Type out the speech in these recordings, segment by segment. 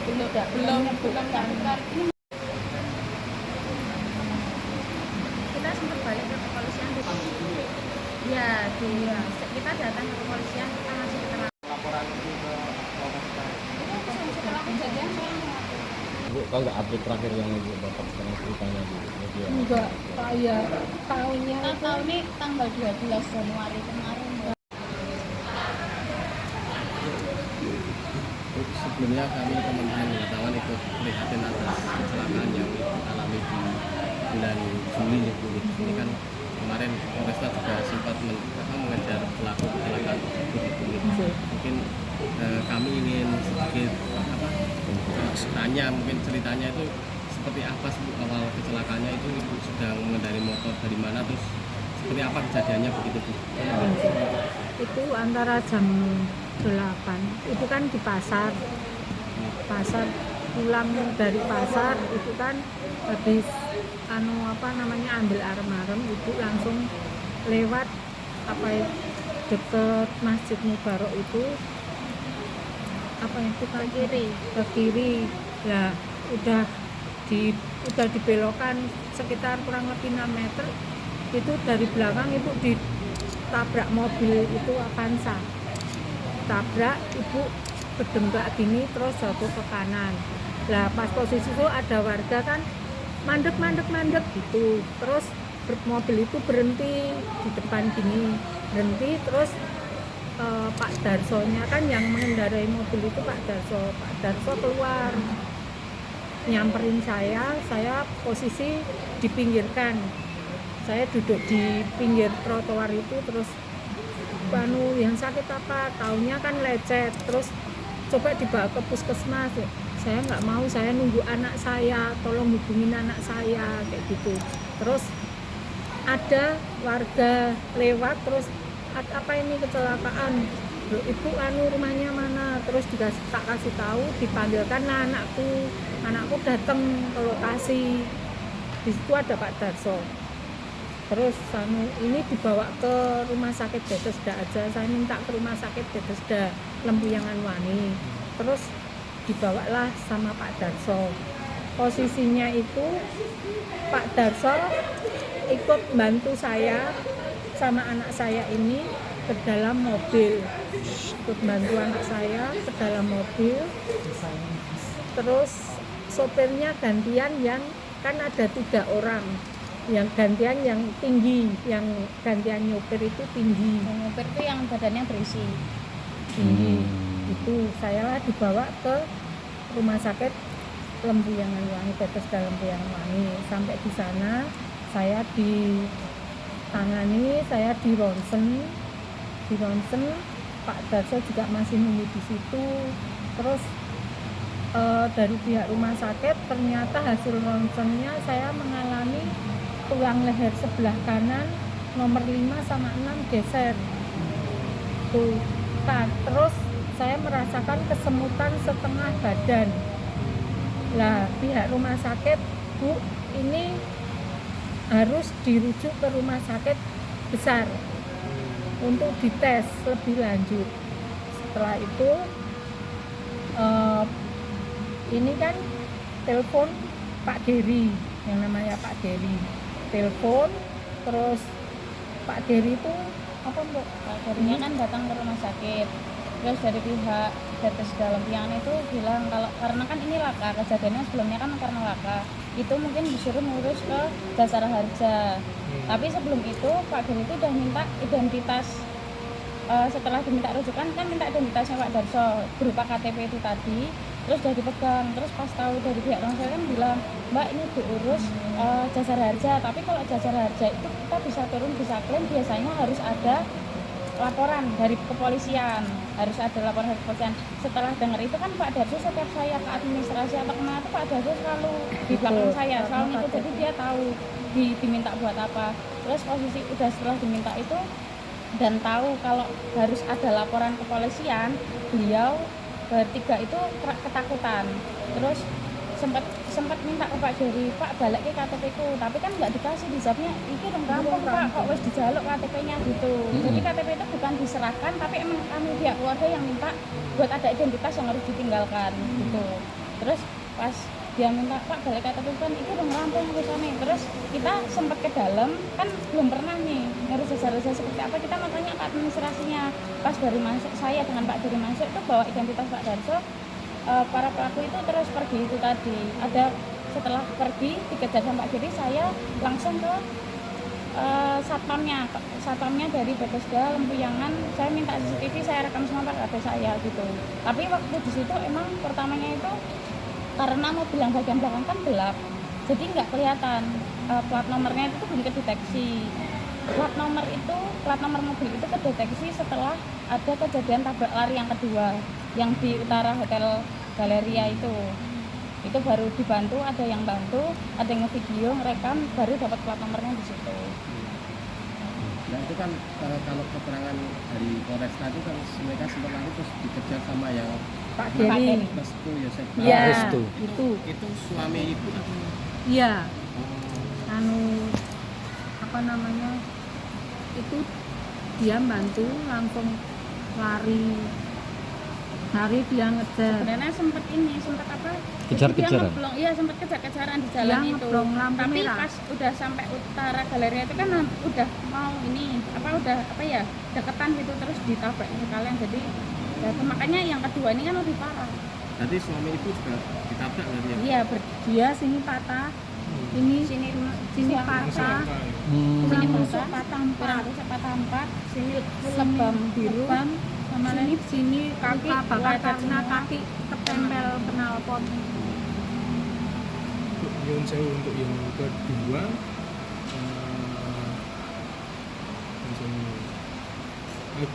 belum nyebutkan. Kita sempat balik ke kepolisian ya kita datang ke kepolisian, kita masih keterangan laporan itu ke Polres Setelah kejadian saya Bu, tahu nggak update terakhir yang Ibu dapat sekarang ceritanya Bu? Media. Enggak, saya tahunya kita itu tahu ini tanggal 12 Januari kemarin. Sebelumnya kami teman-teman wartawan ikut prihatin atas kecelakaan yang dialami di bulan Juli ya Bu. Ini kan kemarin Polresta juga sempat mengejar pelaku kecelakaan tersebut. Mungkin kami ingin sedikit tanya, mungkin ceritanya itu seperti apa sih Bu, awal kecelakaannya itu Ibu sedang mengendarai motor dari mana, terus seperti apa kejadiannya begitu Bu? itu antara jam 8 itu kan di pasar pulang dari pasar itu kan habis ambil arem-arem, ibu langsung lewat deket Masjid Mubarok itu ke kiri lah, udah dibelokkan sekitar kurang lebih 6 meter, itu dari belakang ibu ditabrak mobil itu Avanza, tabrak, ibu berdengklak gini terus jatuh ke kanan. Lah pas posisi itu ada warga kan mandek gitu, terus mobil itu berhenti di depan gini, berhenti terus Pak Darsonya kan yang mengendarai mobil itu Pak Darso keluar nyamperin saya posisi dipinggirkan, saya duduk di pinggir trotoar itu, terus yang sakit apa, taunya kan lecet, terus coba dibawa ke puskesmas, saya nggak mau, saya nunggu anak saya, tolong hubungin anak saya kayak gitu. Terus ada warga lewat, terus apa ini kecelakaan, loh, ibu rumahnya mana, terus tak kasih tahu, dipanggilkan lah anakku datang ke lokasi, di situ ada Pak Darso. Terus ini dibawa ke rumah sakit Bethesda aja, saya minta ke rumah sakit Bethesda Lempuyangan Wangi, terus dibawalah sama Pak Darso. Posisinya itu Pak Darso ikut bantu saya sama anak saya ini ke dalam mobil, ikut bantu anak saya ke dalam mobil, terus sopirnya gantian, yang kan ada 3 orang, yang gantian yang tinggi, yang gantian nyopir itu tinggi. Yang nyopir itu yang badannya berisi. Tinggi. Itu saya lah dibawa ke rumah sakit Lempuyangan Wangi, Bethesda Lempuyangan Wangi. Sampai di sana saya ditangani, saya di ronsen, Pak Darso juga masih nunggu di situ. Terus dari pihak rumah sakit ternyata hasil ronsennya saya mengalami tulang leher sebelah kanan nomor 5 sama 6 geser tuh. Terus saya merasakan kesemutan setengah badan. Lah pihak rumah sakit, Bu, ini harus dirujuk ke rumah sakit besar untuk dites lebih lanjut. Setelah itu ini kan telepon Pak Dery, yang namanya Pak Dery, telepon, terus Pak Dery itu apa Mbak? Pak Derynya kan datang ke rumah sakit, terus dari pihak Bethesda Lempuyangan itu bilang kalau karena kan ini laka, kejadiannya sebelumnya kan karena laka, itu mungkin disuruh ngurus ke Jasara Harja. Tapi sebelum itu Pak Dery itu udah minta identitas, setelah diminta rujukan kan minta identitasnya Pak Darso berupa KTP itu tadi, terus udah dipegang. Terus pas tahu dari pihak rumah sakit kan bilang, Mbak ini diurus Jasara Harja, tapi kalau Jasara Harja itu kita bisa turun, bisa klaim, biasanya harus ada laporan dari kepolisian, Setelah dengar itu kan Pak Darso setiap saya ke administrasi atau kemana itu Pak Darso selalu di belakang saya, selalu itu, jadi dia tahu diminta buat apa. Terus posisi udah setelah diminta itu dan tahu kalau harus ada laporan kepolisian, beliau bertiga itu ketakutan. Terus sempat minta ke Pak Dery, Pak balik ke KTP ku, tapi kan nggak dikasih, dijawabnya iki dong rampung Pak, kok wis dijaluk KTP-nya gitu. Jadi KTP itu bukan diserahkan, tapi emang kami pihak keluarga yang minta buat ada identitas yang harus ditinggalkan gitu. Terus pas dia minta, Pak balik KTP kan itu udah rampung urusannya. Terus kita sempat ke dalam, kan belum pernah nih ngurus jasa-jasa seperti apa, kita makanya ke administrasinya. Pas baru masuk, saya dengan Pak Diri masuk itu bawa identitas Pak Darso, para pelaku itu terus pergi itu tadi. Ada setelah pergi dikejar sama Pak Diri, saya langsung ke satpamnya dari Bethesda Lempuyangan. Saya minta CCTV, saya rekam semua pakai HP saya gitu. Tapi waktu di situ emang pertamanya itu karena mobil yang bagian belakang kan gelap, jadi nggak kelihatan plat nomornya itu belum kedeteksi. Plat nomor mobil itu kedeteksi setelah ada kejadian tabrak lari yang kedua yang di utara Hotel Galeria itu baru dibantu, ada yang bantu, ada yang ngevideo, ngerekam, baru dapat plat nomornya di situ. Nah itu kan kalau keterangan dari Polresta itu kan mereka sempat lari terus dikejar sama yang Pak Pak Geri. Geri. Restu Yosef. Iya, Restu. itu. suami ibu kan? Iya. Apa namanya? Itu dia bantu langsung lari dia ngejar. Sebenarnya sempat apa? Kejar-kejaran. Iya sempat kejar-kejaran di jalan Dia itu. ngeblong lampu Tapi merah. pas udah sampai utara Galeria itu kan udah mau deketan gitu, terus ditabrak sekalian. Jadi ya, makanya yang kedua ini kan lebih parah. Berarti suami ibu juga ditabrak berarti ya? Iya, Dia sini patah, ini sini sini suami patah, Hmm. sini rusuk patah, patah kurang 4, rusak patah 4, sini sini lebam biru, lebam, sama sini kaki luka bakar lecet karena semua. kaki ketempel knalpot. Nyuwun sewu untuk yang kedua langsung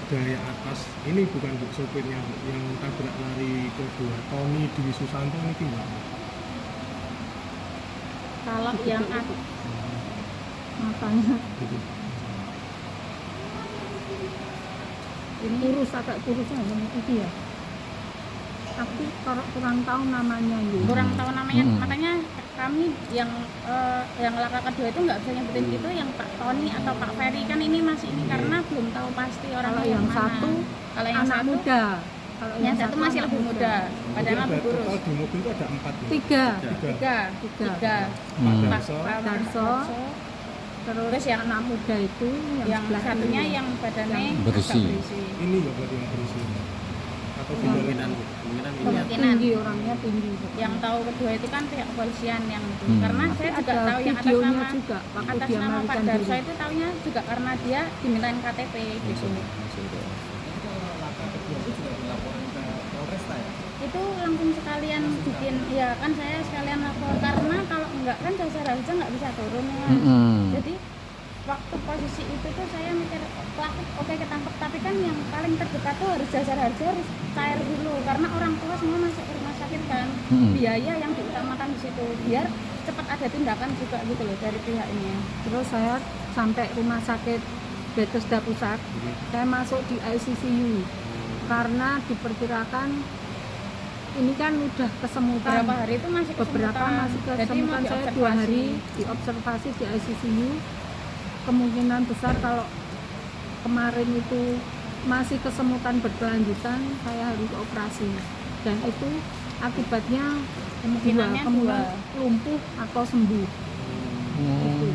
daya atas ini bukan Bu sopirnya Bu, yang tabrak lari kedua Tony Dwi Susanto ini gimana? Kalau yang Matanya Gitu. ini agak kurus aja itu ya. Tapi kurang tahu namanya ya. kurang tahu namanya, Hmm. makanya kami yang laka kedua itu nggak bisa nyebutin itu yang Pak Tony atau Pak Ferry kan ini masih ini karena belum tahu pasti Kalau orangnya yang mana. satu Kalau yang anak satu muda. Kalau yang satu masih anak lebih muda, Jadi padahal ada lebih kurus. total di mobil itu ada 4 ya? 3. Tiga. Hmm. Pak Darso, Darso. Terus yang anak muda itu yang sebelah satunya kiri. yang badannya Yang agak berisi. ini ya berarti yang berisi atau beda Kemungkinan lagi? kemungkinan ini Kemungkinan. tinggi, orangnya tinggi. yang tahu kedua itu kan pihak kepolisian yang itu. Hmm. Karena Tapi saya juga ada tahu yang atas videonya nama juga waktu atas dia nama Pak melarikan Darso diri. itu taunya juga karena dia dimintain KTP gitu. Itu langsung sekalian bikin, ya kan saya sekalian lapor karena kalau enggak kan jasa raja nggak bisa turun ya. Hmm. Jadi waktu posisi itu tuh saya mikir pelaku oke ketangkep, tapi kan yang paling terdekat tuh harus jasa raja, harus cair dulu karena orang tua semua masuk ke rumah sakit kan. Biaya yang diutamakan di situ biar cepat ada tindakan juga gitu loh dari pihak ini. Terus saya sampai rumah sakit Bethesda Pusat, saya masuk di ICCU karena diperkirakan ini kan udah kesemutan. Beberapa hari itu masih Beberapa kesemutan. masih Jadi kesemutan. mau Saya 2 diobservasi. hari diobservasi di ICCU. Kemungkinan besar kalau kemarin itu masih kesemutan berkelanjutan, saya harus operasi. Dan itu akibatnya Kemungkinannya kemungkinan dua. lumpuh atau sembuh. Itu.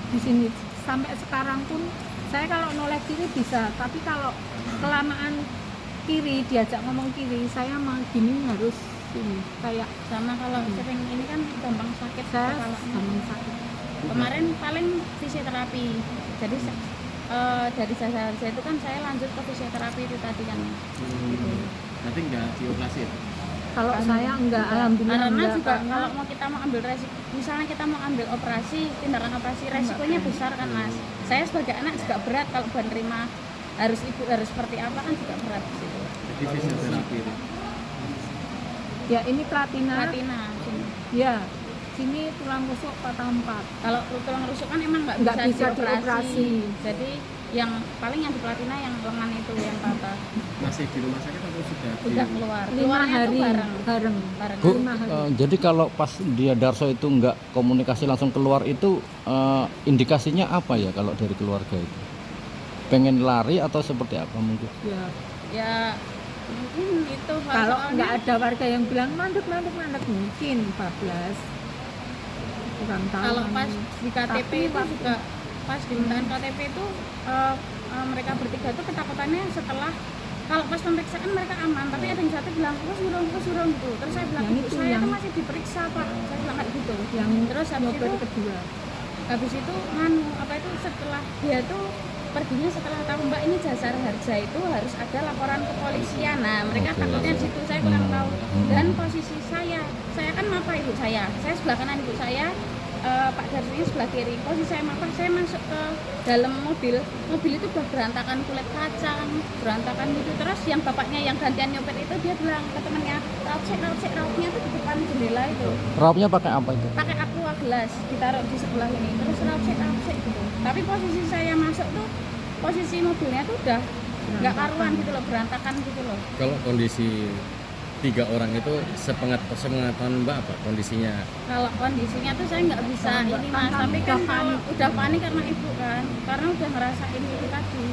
Di sini sampai sekarang pun saya kalau noleh kiri bisa, tapi kalau kelamaan kiri diajak ngomong kiri, saya mau gini harus ini kayak Sama kalau sering ini kan gampang sakit saya kalau gampang sakit. kemarin paling fisioterapi. Jadi dari jasa harja itu kan saya lanjut ke fisioterapi itu tadi kan. Gitu. berarti nggak dioperasi ya? Kalau saya enggak, alhamdulillah Karena enggak, juga karena kalau mau kita mau ambil resiko, misalnya kita mau ambil operasi, tindakan operasi, resikonya besar kan Mas. Saya sebagai anak juga berat kalau buat nerima harus ibu harus seperti apa kan juga berat gitu. Jadi fisioterapi itu. ya ini platina, Sini. ya sini tulang rusuk patah 4. Kalau tulang rusuk kan emang nggak Nggak bisa, bisa dioperasi. dioperasi. Jadi yang paling yang di platina yang lengan itu yang patah. Masih di rumah sakit atau sudah di Udah rumah? keluar. 5 Keluarnya hari tuh bareng. bareng. Bu, 5 hari. jadi kalau pas dia Darso itu nggak komunikasi langsung keluar itu indikasinya apa ya kalau dari keluarga itu? Pengen lari atau seperti apa mungkin? Ya Ya mungkin itu Kalau soalnya nggak ada warga yang bilang mandek mungkin bablas. Kurang tahu. kalau pas di KTP Tapi itu juga pas dimintain KTP itu mereka bertiga itu ketakutannya setelah kalau pas pemeriksaan mereka aman, tapi ada yang satu bilang surung gitu. Terus saya bilang Yang ibu itu saya yang- itu masih diperiksa pak, saya bilang kayak gitu. Yang Terus habis nyopir itu kedua. apa itu setelah dia tuh perginya setelah tahu mbak ini jasar harja itu harus ada laporan ke polisian. Nah mereka Oke. takutnya di situ, saya kurang tahu. Hmm. Dan posisi saya kan mapa ibu saya sebelah kanan ibu saya, Pak Darsonya sebelah kiri. Posisi saya mapa, saya masuk ke dalam mobil itu udah berantakan, kulit kacang berantakan gitu. Terus yang bapaknya yang gantian nyopir itu dia bilang ke temennya, raupnya tuh di depan jendela itu Raupnya pakai apa itu? pakai aqua gelas ditaruh di sebelah ini, terus raupsek gitu. Tapi posisi saya masuk tuh posisi mobilnya tuh udah nggak karuan gitu loh, berantakan gitu loh. Kalau kondisi 3 orang itu sepengetahuan Mbak apa kondisinya? Kalau kondisinya tuh saya nggak bisa Kalau ini nggak mas, tapi kan udah kalau panik. udah panik karena ibu kan, karena udah ngerasain itu tadi.